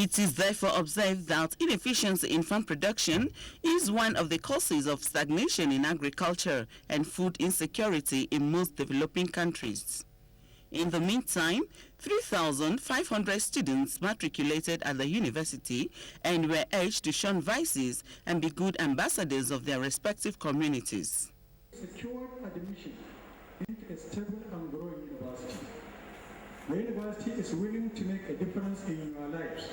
It is therefore observed that inefficiency in farm production is one of the causes of stagnation in agriculture and food insecurity in most developing countries. In the meantime, 3,500 students matriculated at the university and were urged to shun vices and be good ambassadors of their respective communities. Secured admission into a stable and growing university. The university is willing to make a difference in your lives.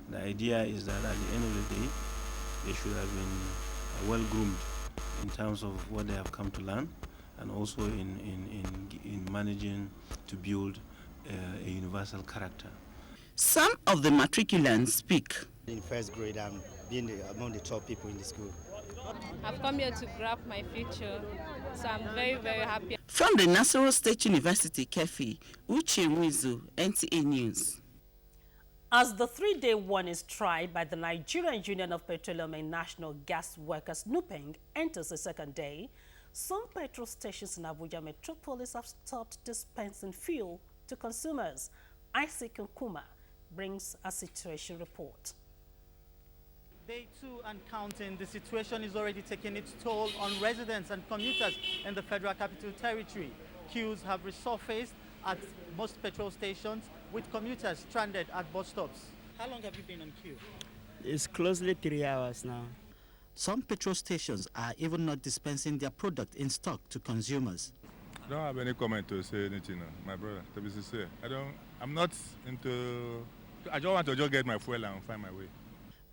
The idea is that at the end of the day, they should have been well groomed in terms of what they have come to learn, and also in managing to build a universal character. Some of the matriculants speak. In first grade, I'm being among the top people in the school. I've come here to grab my future, so I'm very, very happy. From the Nassau State University, Kefi, Uche Mwizu, NTA News. As the three-day warning strike by the Nigerian Union of Petroleum and National Gas Workers, NUPENG, enters the second day, some petrol stations in Abuja metropolis have stopped dispensing fuel to consumers. Isaac Nkuma brings a situation report. Day 2 and counting, the situation is already taking its toll on residents and commuters in the Federal Capital Territory. Queues have resurfaced at most petrol stations, with commuters stranded at bus stops. How long have you been on queue? It's closely 3 hours now. Some petrol stations are even not dispensing their product in stock to consumers. I don't have any comment to say anything, my brother, to be sincere. I'm not into, I just want to just get my fuel and find my way.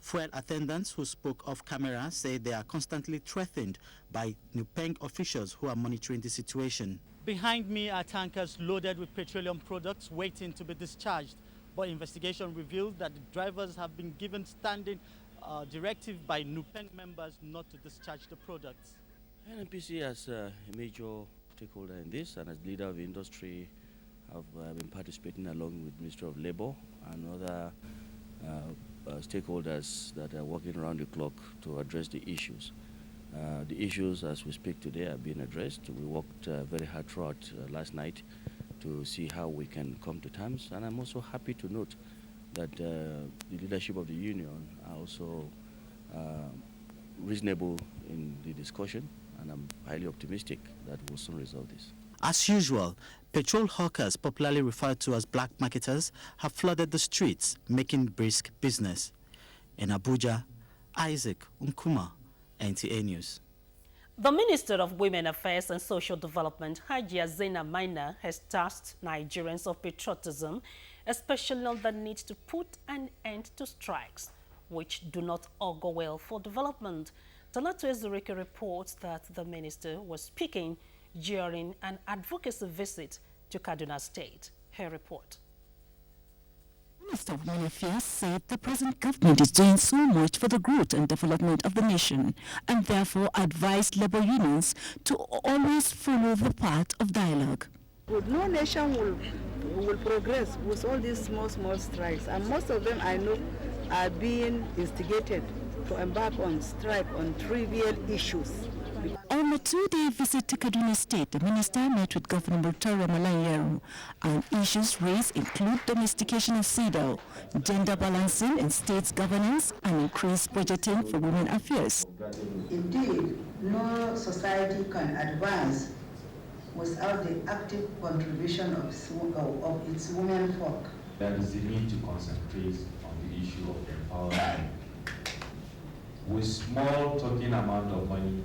Fuel attendants who spoke off camera say they are constantly threatened by NUPENG officials who are monitoring the situation. Behind me are tankers loaded with petroleum products waiting to be discharged. But investigation revealed that the drivers have been given standing directive by NUPENG members not to discharge the products. NNPC as a major stakeholder in this, and as leader of the industry, have been participating along with Ministry of Labour and other stakeholders that are working around the clock to address the issues. The issues as we speak today are being addressed. We worked very hard throughout last night to see how we can come to terms, and I'm also happy to note that the leadership of the union are also reasonable in the discussion, and I'm highly optimistic that we'll soon resolve this. As usual, petrol hawkers, popularly referred to as black marketers, have flooded the streets, making brisk business. In Abuja, Isaac Nkuma, NTA News. The Minister of Women Affairs and Social Development, Hajia Zainab Maina, has tasked Nigerians of patriotism, especially on the need to put an end to strikes, which do not augur well for development. Talatu Ezurike reports that the minister was speaking during an advocacy visit to Kaduna State. Her report. Minister of Women Affairs said the present government is doing so much for the growth and development of the nation, and therefore advised labor unions to always follow the path of dialogue. No nation will progress with all these small strikes, and most of them I know are being instigated to embark on strike on trivial issues. On a two-day visit to Kaduna State, the minister met with Governor Murtala Malayeru, and issues raised include domestication of CEDAW, gender balancing in states governance, and increased budgeting for women affairs. Indeed, no society can advance without the active contribution of its women folk. There is a need to concentrate on the issue of empowerment. With small token amount of money,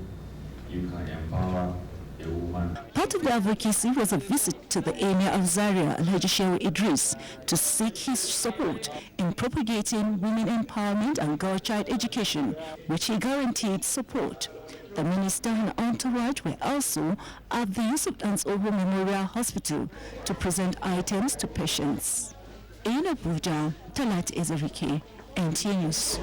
you can empower a woman. Part of the advocacy was a visit to the Emir of Zaria, Alhaji Shehu Idris, to seek his support in propagating women empowerment and girl-child education, which he guaranteed support. The minister and entourage were also at the Yusuf Dansoho Memorial Hospital to present items to patients. In Abuja, Talat Ezerike, NTA News.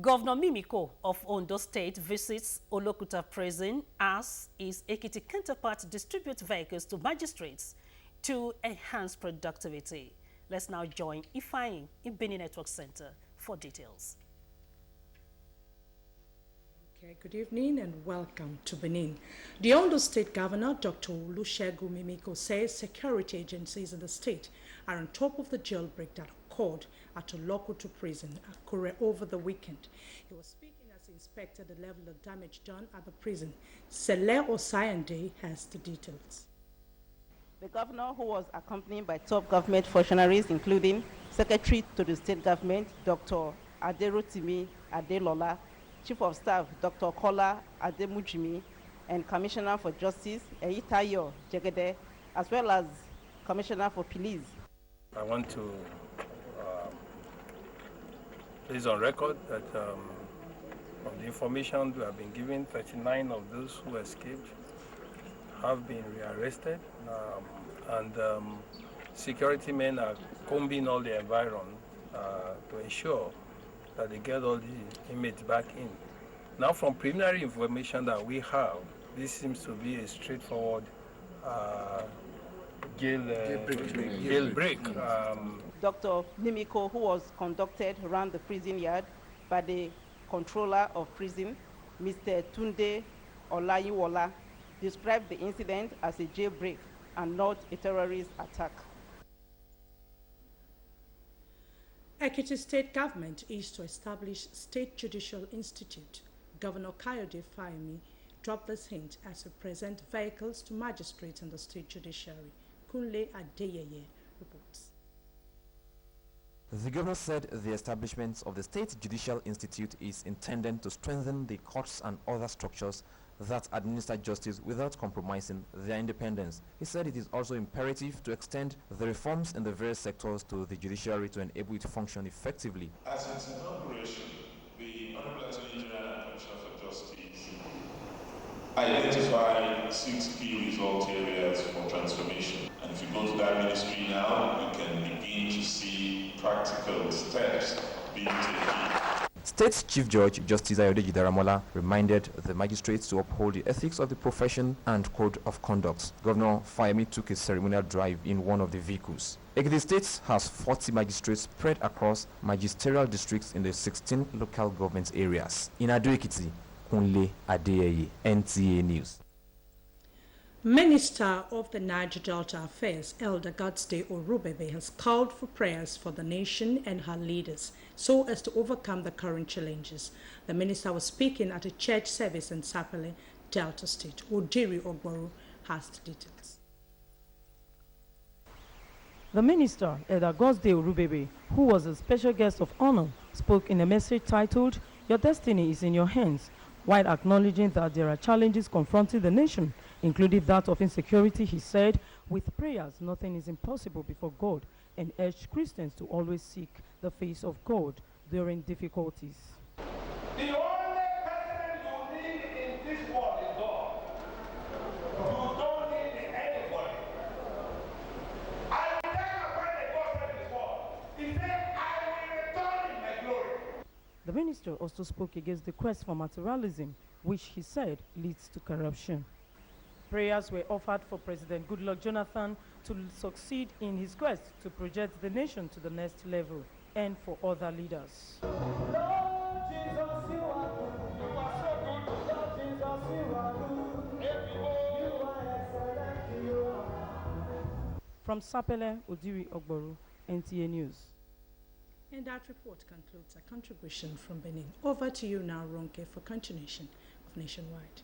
Governor Mimiko of Ondo State visits Olokuta Prison as his Ekiti counterpart distributes vehicles to magistrates to enhance productivity. Let's now join Ifeanyi in Benin Network Center for details. Okay, good evening and welcome to Benin. The Ondo State Governor, Dr. Olusegun Mimiko, says security agencies in the state are on top of the jailbreak that occurred at a Lokoto prison, Akure, over the weekend. He was speaking as he inspected the level of damage done at the prison. Sele Osayande has the details. The governor, who was accompanied by top government functionaries, including Secretary to the State Government, Dr. Aderotimi Adelola, Chief of Staff, Dr. Kola Ademujimi, and Commissioner for Justice, Eyitayo Jegede, as well as Commissioner for Police. I want to place on record that of the information we have been given, 39 of those who escaped have been rearrested, and security men are combing all the environment to ensure that they get all the inmates back in. Now, from preliminary information that we have, this seems to be a straightforward jail break. Dr. Nimiko, who was conducted around the prison yard by the controller of prison, Mr. Tunde Olayiwola, described the incident as a jailbreak and not a terrorist attack. Ekiti State Government is to establish State Judicial Institute. Governor Kayode Fayemi dropped this hint as we present vehicles to magistrates in the state judiciary. Kunle Adeyeye reports. The governor said the establishment of the State Judicial Institute is intended to strengthen the courts and other structures that administer justice without compromising their independence. He said it is also imperative to extend the reforms in the various sectors to the judiciary to enable it to function effectively. As its inauguration, the Honorable Attorney General and Commissioner for Justice identified 6 key result areas for transformation. And if you go to that ministry now, you can begin to see practical steps being taken. State Chief Judge Justice Ayodeji Daramola reminded the magistrates to uphold the ethics of the profession and code of conduct. Governor Fayemi took a ceremonial drive in one of the vehicles. Ekiti State has 40 magistrates spread across magisterial districts in the 16 local government areas. In Ado-Ekiti, Kunle Adeyeye, NTA News. Minister of the Niger Delta Affairs, Elder Godsday Orubebe, has called for prayers for the nation and her leaders so as to overcome the current challenges. The minister was speaking at a church service in Sapele, Delta State. Odiri Ogboru has the details. The minister, Elder Godsday Orubebe, who was a special guest of honor, spoke in a message titled, "Your destiny is in your hands," while acknowledging that there are challenges confronting the nation, including that of insecurity. He said, "With prayers, nothing is impossible before God," and urged Christians to always seek the face of God during difficulties. The only person you need in this world is God. You don't need anybody. I will never find a God in this world. He said, "I will return in my glory." The minister also spoke against the quest for materialism, which he said leads to corruption. Prayers were offered for President Goodluck Jonathan to succeed in his quest to project the nation to the next level, and for other leaders. From Sapele, Odiri Ogboru, NTA News. And that report concludes our contribution from Benin. Over to you now, Ronke, for continuation of Nationwide.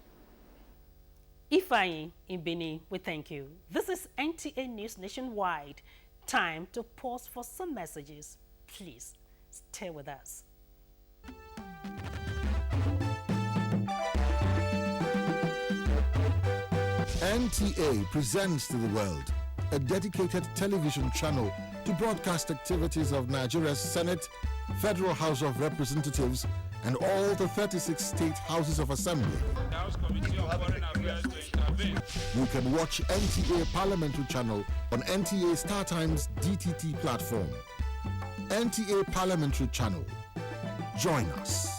Ifeanyi in Benin, we thank you. This is NTA News Nationwide. Time to pause for some messages. Please stay with us. NTA presents to the world a dedicated television channel to broadcast activities of Nigeria's Senate, Federal House of Representatives, and all the 36 state houses of assembly. You can watch NTA Parliamentary Channel on NTA StarTimes DTT platform. NTA Parliamentary Channel. Join us.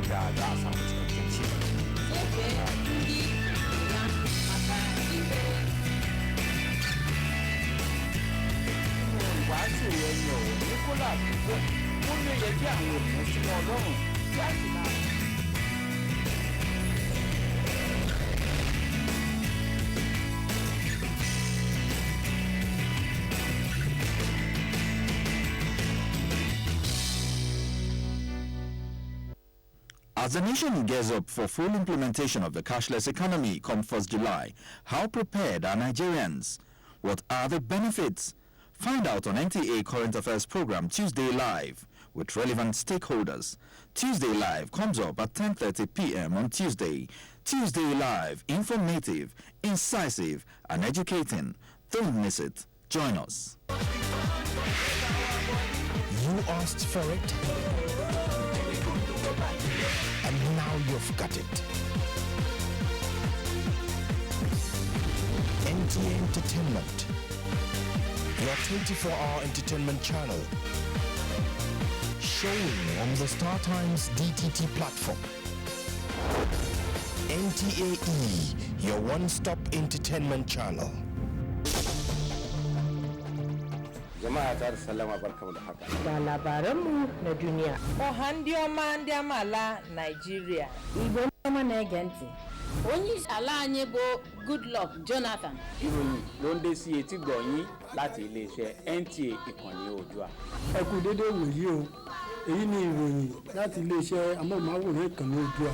ga za a samu cikakken ci wàásù ẹ̀yìn ọ̀rọ̀ ní kólà àkókò ó lè yẹ kí àwọn ènìyàn súnmọ́ ọlọ́run láti máa. As the nation gears up for full implementation of the cashless economy come 1st July, how prepared are Nigerians? What are the benefits? Find out on NTA Current Affairs program Tuesday Live with relevant stakeholders. Tuesday Live comes up at 10:30 p.m. on Tuesday. Tuesday Live, informative, incisive, and educating. Don't miss it. Join us. You asked for it, and now you've got it. NTA Entertainment, your 24-hour entertainment channel, showing on the StarTimes DTT platform. NTAE, your one-stop entertainment channel. Jama'a ta da sallama barkamu da haka. Ga labaranmu na duniya. Ọha ndị ọma ndị amaala Nigeria. Igbo ọma na-ege ntị. Onye isi ala anyị bụ Goodluck Jonathan. Ìròyìn ló ń dé sí etí gbọ̀nyín láti iléeṣẹ́ NTA ìkànnì Oòduà. Ẹ kú dédé wòyí o. Èyí ni ìròyìn láti iléeṣẹ́ amóhùnmáwòrán ìkànnì Oòduà.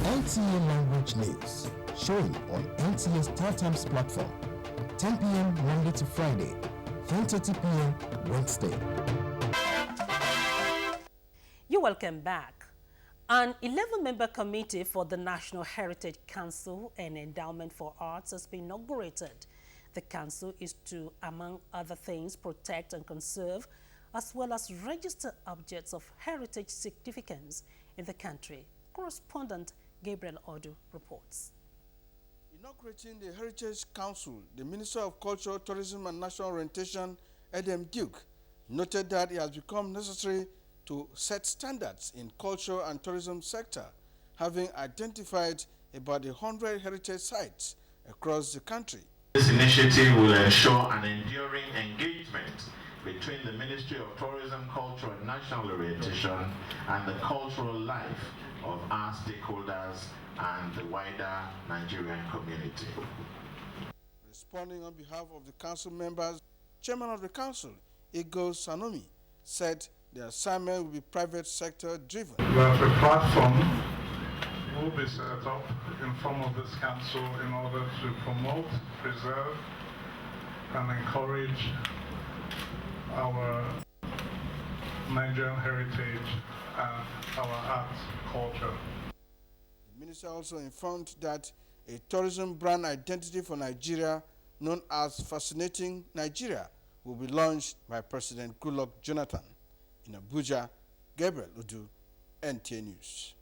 NTA Language News, showing on NTA StarTimes platform, 10 p.m. Monday to Friday, 10:30 p.m. Wednesday. You're welcome back. An 11-member committee for the National Heritage Council and Endowment for Arts has been inaugurated. The council is to, among other things, protect and conserve, as well as register objects of heritage significance in the country. Correspondent Gabriel Odu reports. Inaugurating the Heritage Council, the Minister of Culture, Tourism and National Orientation, Edem Duke, noted that it has become necessary to set standards in culture and tourism sector, having identified about 100 heritage sites across the country. This initiative will ensure an enduring engagement between the Ministry of Tourism, Culture and National Orientation and the cultural life of our stakeholders and the wider Nigerian community. Responding on behalf of the council members, Chairman of the Council, Igor Sanomi, said the assignment will be private sector driven. The platform will be set up in form of this council in order to promote, preserve, and encourage our Nigerian heritage and our arts culture. The minister also informed that a tourism brand identity for Nigeria known as Fascinating Nigeria will be launched by President Goodluck Jonathan. In Abuja, Gabriel Udu, NTA News.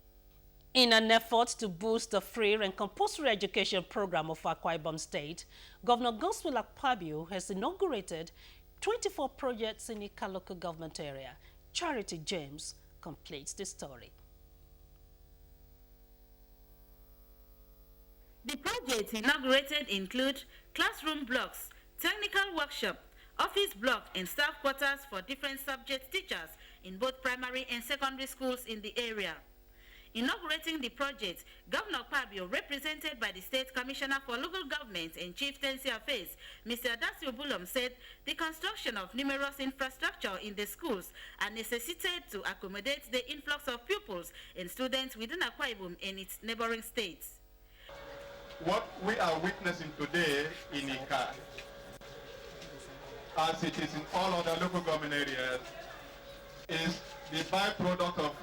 In an effort to boost the free and compulsory education program of Akwa Ibom State, Governor Godswill Akpabio has inaugurated 24 projects in Ika local government area. Charity James completes the story. The projects inaugurated include classroom blocks, technical workshop, office block and staff quarters for different subject teachers in both primary and secondary schools in the area. Inaugurating the project, Governor Akpabio, represented by the State Commissioner for Local Government and Chieftaincy Affairs, Mr. Adasi Obulom, said the construction of numerous infrastructure in the schools are necessitated to accommodate the influx of pupils and students within Akwa Ibom and its neighboring states. What we are witnessing today in Ika, as it is in all other local government areas, is the byproduct of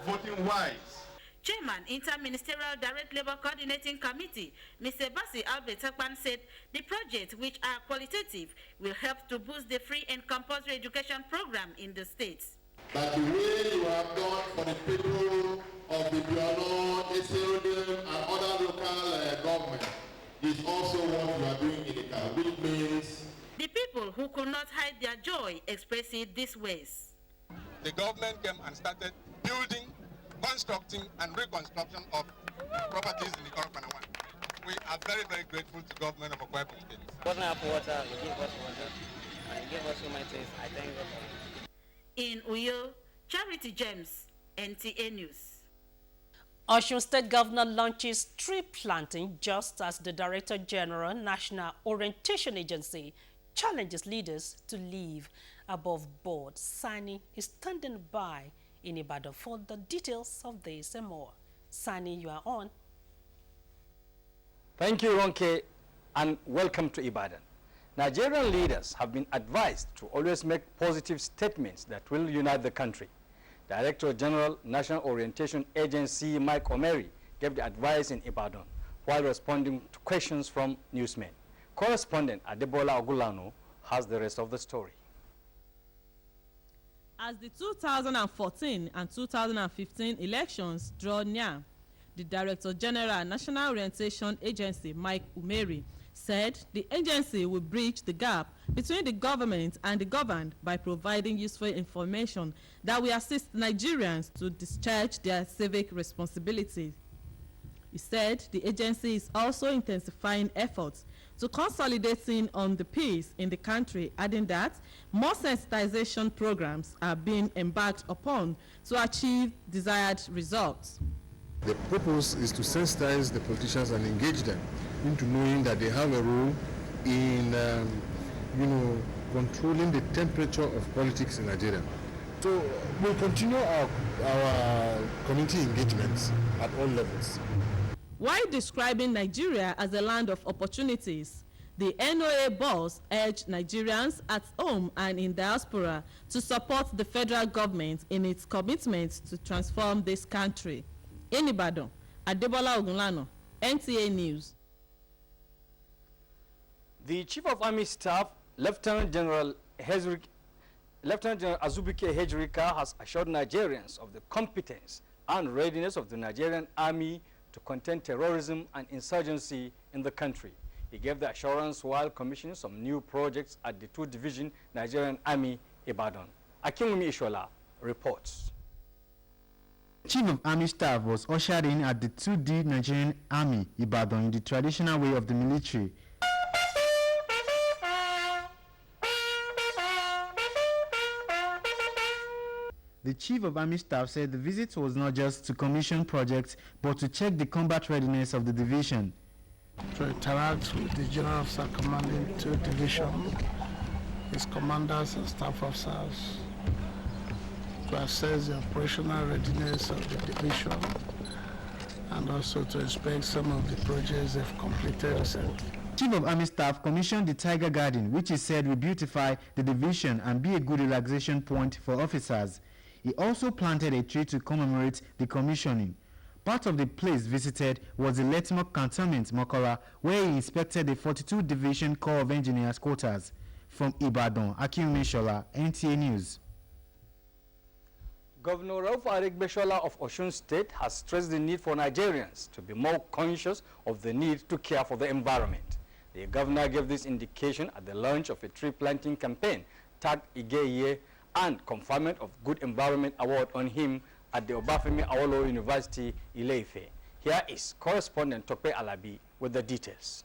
voting wise. Chairman, Inter-Ministerial Direct Labour Coordinating Committee, Mr. Basi Albert Akpan, said the projects, which are qualitative, will help to boost the free and compulsory education program in the states. That the way you have done for the people of the Biano, Eseodem, and other local governments is also what you are doing in the which means the people who could not hide their joy expressed it these ways. The government came and started building, constructing, and reconstruction of properties in the Korokpanawan. We are very, very grateful to the government of Akwa Ibom State. Governor of water, he gave us water, and he gave us so many things. I thank God for it. In Uyo, Charity James, NTA News. Osun State Governor launches tree planting just as the Director General, National Orientation Agency, challenges leaders to live above board. Sani is standing by in Ibadan for the details of this and more. Sani, you are on. Thank you, Ronke, and welcome to Ibadan. Nigerian leaders have been advised to always make positive statements that will unite the country. Director General, National Orientation Agency, Mike Omeri, gave the advice in Ibadan while responding to questions from newsmen. Correspondent Adebola Ogulano has the rest of the story. As the 2014 and 2015 elections draw near, the Director General, National Orientation Agency, Mike Omeri, said the agency will bridge the gap between the government and the governed by providing useful information that will assist Nigerians to discharge their civic responsibilities. He said the agency is also intensifying efforts to consolidating on the peace in the country, adding that more sensitization programs are being embarked upon to achieve desired results. The purpose is to sensitize the politicians and engage them into knowing that they have a role in, controlling the temperature of politics in Nigeria. So we'll continue our community engagements at all levels. While describing Nigeria as a land of opportunities, the NOA boss urged Nigerians at home and in diaspora to support the federal government in its commitment to transform this country. In Ibadan, Adebola Ogunlano, NTA News. The Chief of Army Staff, Lieutenant General Azubike Hejrika, has assured Nigerians of the competence and readiness of the Nigerian Army to contain terrorism and insurgency in the country. He gave the assurance while commissioning some new projects at the 2th Division Nigerian Army, Ibadan. Akinwumi Ishola reports. Chief of Army Staff was ushered in at the 2D Nigerian Army, Ibadan, in the traditional way of the military. The Chief of Army Staff said the visit was not just to commission projects, but to check the combat readiness of the division. To interact with the General Officer commanding 2 Division, his commanders and staff officers, to assess the operational readiness of the division, and also to inspect some of the projects they've completed recently. Chief of Army Staff commissioned the Tiger Garden, which he said will beautify the division and be a good relaxation point for officers. He also planted a tree to commemorate the commissioning. Part of the place visited was the Letmok Cantonment, Mokola, where he inspected the 42 Division Corps of Engineers quarters. From Ibadan, Akinwumi Shola, NTA News. Governor Rauf Aregbesola of Osun State has stressed the need for Nigerians to be more conscious of the need to care for the environment. The governor gave this indication at the launch of a tree planting campaign tagged Igeye and conferment of Good Environment Award on him at the Obafemi Awolowo University, Ile-Ife. Here is correspondent Tope Alabi with the details.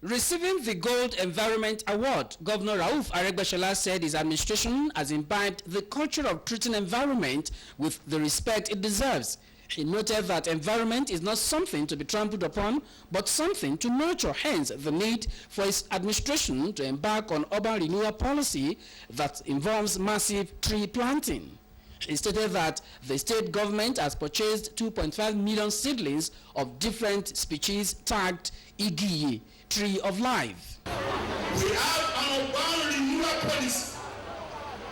Receiving the Gold Environment Award, Governor Rauf Aregbesola said his administration has imbibed the culture of treating environment with the respect it deserves. He noted that environment is not something to be trampled upon, but something to nurture, hence the need for his administration to embark on urban renewal policy that involves massive tree planting. He stated that the state government has purchased 2.5 million seedlings of different species tagged Igiye, Tree of Life. We have an urban renewal policy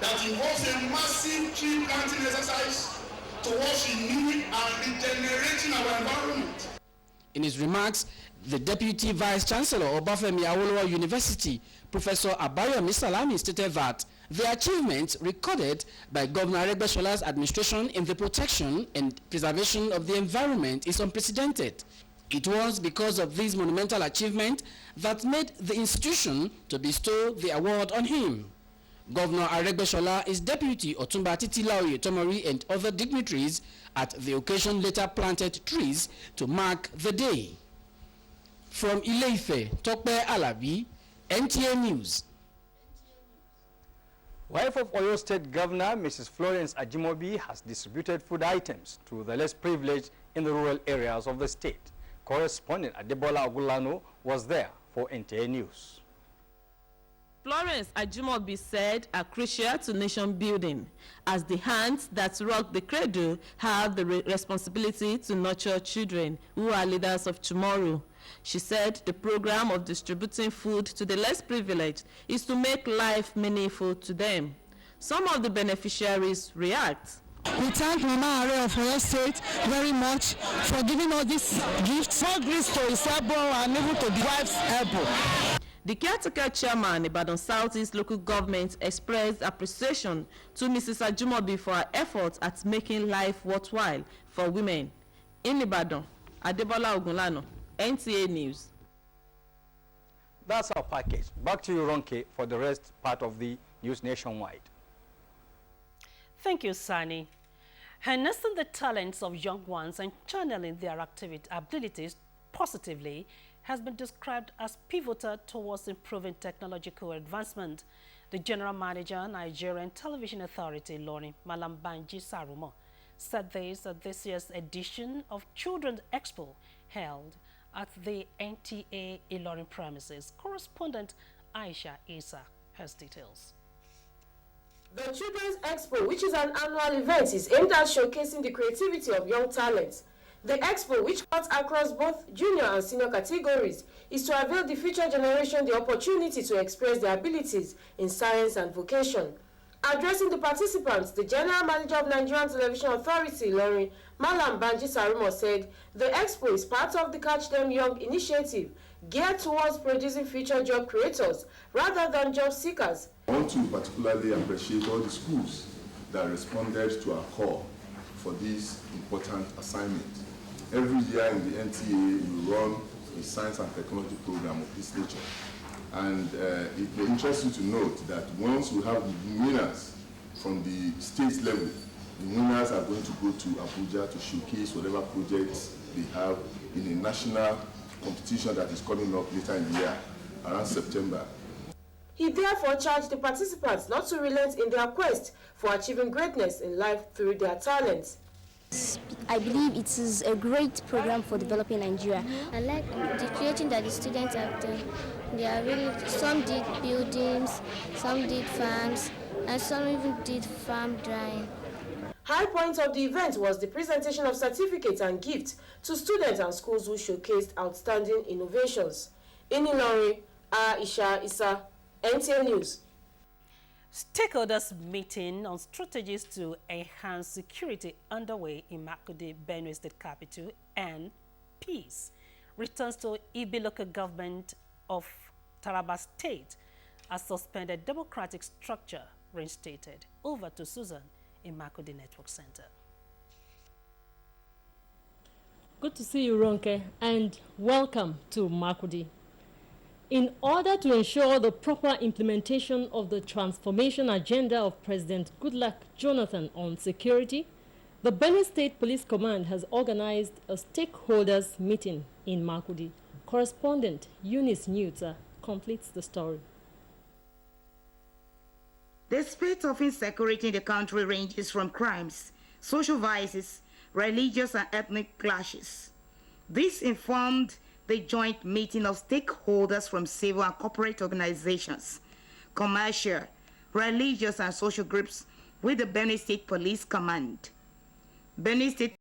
that involves a massive tree planting exercise towards renewing and regenerating our environment. In his remarks, the Deputy Vice Chancellor of Obafemi Awolowo University, Professor Abayomi Salami, stated that the achievements recorded by Governor Aregbesola's administration in the protection and preservation of the environment is unprecedented. It was because of this monumental achievement that made the institution to bestow the award on him. Governor Aregbesola, his deputy Otumba Titilaoye Tomori and other dignitaries at the occasion later planted trees to mark the day. From Ile-Ife, Tokpe Alabi, NTA News. Wife of Oyo State Governor, Mrs. Florence Ajimobi, has distributed food items to the less privileged in the rural areas of the state. Correspondent Adebola Ogulano was there for NTA News. Florence Ajimobi said are crucial to nation building, as the hands that rock the cradle have the responsibility to nurture children who are leaders of tomorrow. She said the program of distributing food to the less privileged is to make life meaningful to them. Some of the beneficiaries react. We thank Mama Are of Oyo State very much for giving us this gift. So grace to Isabo and able to the wife's elbow. The caretaker chairman, Ibadan Southeast local government, expressed appreciation to Mrs. Ajimobi for her efforts at making life worthwhile for women. In Ibadan, Adebola Ogunlano, NTA News. That's our package. Back to you, Ronke, for the rest part of the news nationwide. Thank you, Sani. Harnessing the talents of young ones and channeling their abilities positively has been described as pivotal towards improving technological advancement. The General Manager, Nigerian Television Authority, Lori Malambanji Sarumo, said this at this year's edition of Children's Expo held at the NTA Ilorin premises. Correspondent Aisha Isa has details. The Children's Expo, which is an annual event, is aimed at showcasing the creativity of young talents. The expo, which cuts across both junior and senior categories, is to avail the future generation the opportunity to express their abilities in science and vocation. Addressing the participants, the General Manager of Nigerian Television Authority, Lori Malambanji Sarumo, said the expo is part of the Catch Them Young initiative, geared towards producing future job creators rather than job seekers. I want to particularly appreciate all the schools that responded to our call for this important assignment. Every year in the NTA, we run a science and technology program of this nature. And it will interest you to note that once we have the winners from the state level, the winners are going to go to Abuja to showcase whatever projects they have in a national competition that is coming up later in the year, around September. He therefore charged the participants not to relent in their quest for achieving greatness in life through their talents. I believe it is a great program for developing Nigeria. I like the creating that the students have done. They are really, some did buildings, some did farms, and some even did farm drying. High point of the event was the presentation of certificates and gifts to students and schools who showcased outstanding innovations. In Ilorin, Aisha Isa, NTA News. Stakeholders meeting on strategies to enhance security underway in Makurdi, Benue State Capital, and peace returns to Ibi local government of Taraba State as suspended democratic structure reinstated. Over to Susan in Makurdi Network Center. Good to see you, Ronke, and welcome to Makurdi. In order to ensure the proper implementation of the transformation agenda of President Goodluck Jonathan on security, the Benue State Police Command has organized a stakeholders meeting in Makurdi. Correspondent Eunice Newta completes the story. The state of insecurity in the country ranges from crimes, social vices, religious and ethnic clashes. This informed the joint meeting of stakeholders from civil and corporate organizations, commercial, religious and social groups with the Benue State Police Command. Benue State